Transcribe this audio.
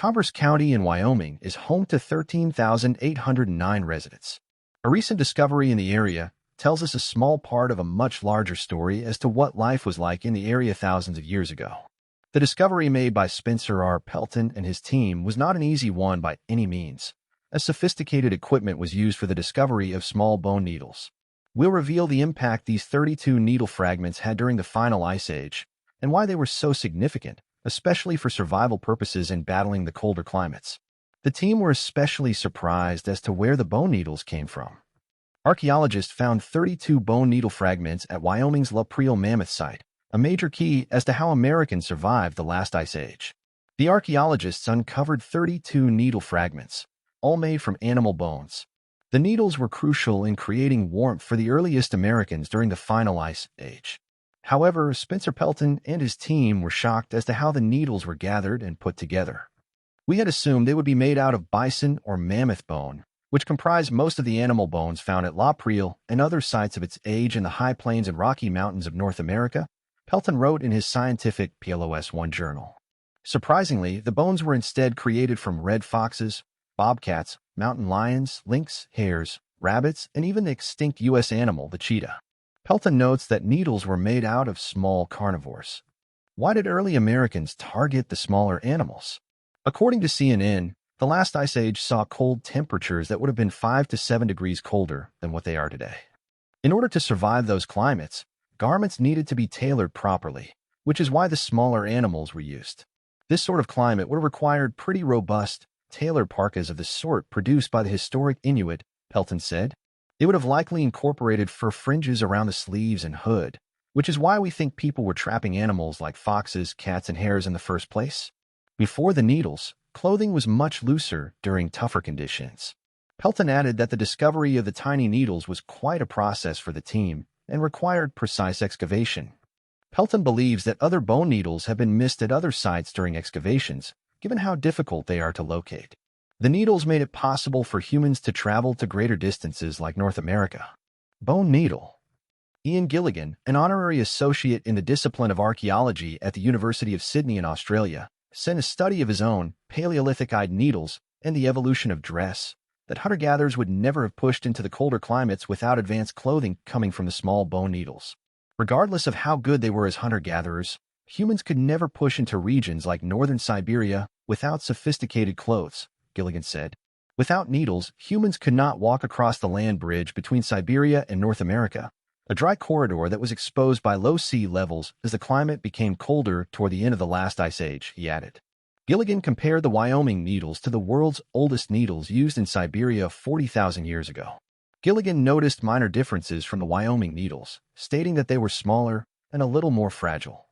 Commerce County in Wyoming is home to 13,809 residents. A recent discovery in the area tells us a small part of a much larger story as to what life was like in the area thousands of years ago. The discovery made by Spencer R. Pelton and his team was not an easy one by any means, as sophisticated equipment was used for the discovery of small bone needles. We'll reveal the impact these 32 needle fragments had during the final ice age and why they were so significant, especially for survival purposes in battling the colder climates. The team were especially surprised as to where the bone needles came from. Archaeologists found 32 bone needle fragments at Wyoming's La Preel Mammoth site, a major key as to how Americans survived the last ice age. The archaeologists uncovered 32 needle fragments, all made from animal bones. The needles were crucial in creating warmth for the earliest Americans during the final ice age. However, Spencer Pelton and his team were shocked as to how the needles were gathered and put together. We had assumed they would be made out of bison or mammoth bone, which comprised most of the animal bones found at La Preel and other sites of its age in the high plains and Rocky Mountains of North America, Pelton wrote in his scientific PLOS1 journal. Surprisingly, the bones were instead created from red foxes, bobcats, mountain lions, lynx, hares, rabbits, and even the extinct U.S. animal, the cheetah. Pelton notes that needles were made out of small carnivores. Why did early Americans target the smaller animals? According to CNN, the last ice age saw cold temperatures that would have been 5 to 7 degrees colder than what they are today. In order to survive those climates, garments needed to be tailored properly, which is why the smaller animals were used. This sort of climate would have required pretty robust, tailored parkas of the sort produced by the historic Inuit, Pelton said. It would have likely incorporated fur fringes around the sleeves and hood, which is why we think people were trapping animals like foxes, cats, and hares in the first place. Before the needles, clothing was much looser during tougher conditions. Pelton added that the discovery of the tiny needles was quite a process for the team and required precise excavation. Pelton believes that other bone needles have been missed at other sites during excavations, given how difficult they are to locate. The needles made it possible for humans to travel to greater distances like North America. Bone needle. Ian Gilligan, an honorary associate in the discipline of archaeology at the University of Sydney in Australia, said a study of his own Paleolithic-eyed needles and the evolution of dress that hunter-gatherers would never have pushed into the colder climates without advanced clothing coming from the small bone needles. Regardless of how good they were as hunter-gatherers, humans could never push into regions like northern Siberia without sophisticated clothes, Gilligan said. Without needles, humans could not walk across the land bridge between Siberia and North America, a dry corridor that was exposed by low sea levels as the climate became colder toward the end of the last ice age, he added. Gilligan compared the Wyoming needles to the world's oldest needles used in Siberia 40,000 years ago. Gilligan noticed minor differences from the Wyoming needles, stating that they were smaller and a little more fragile.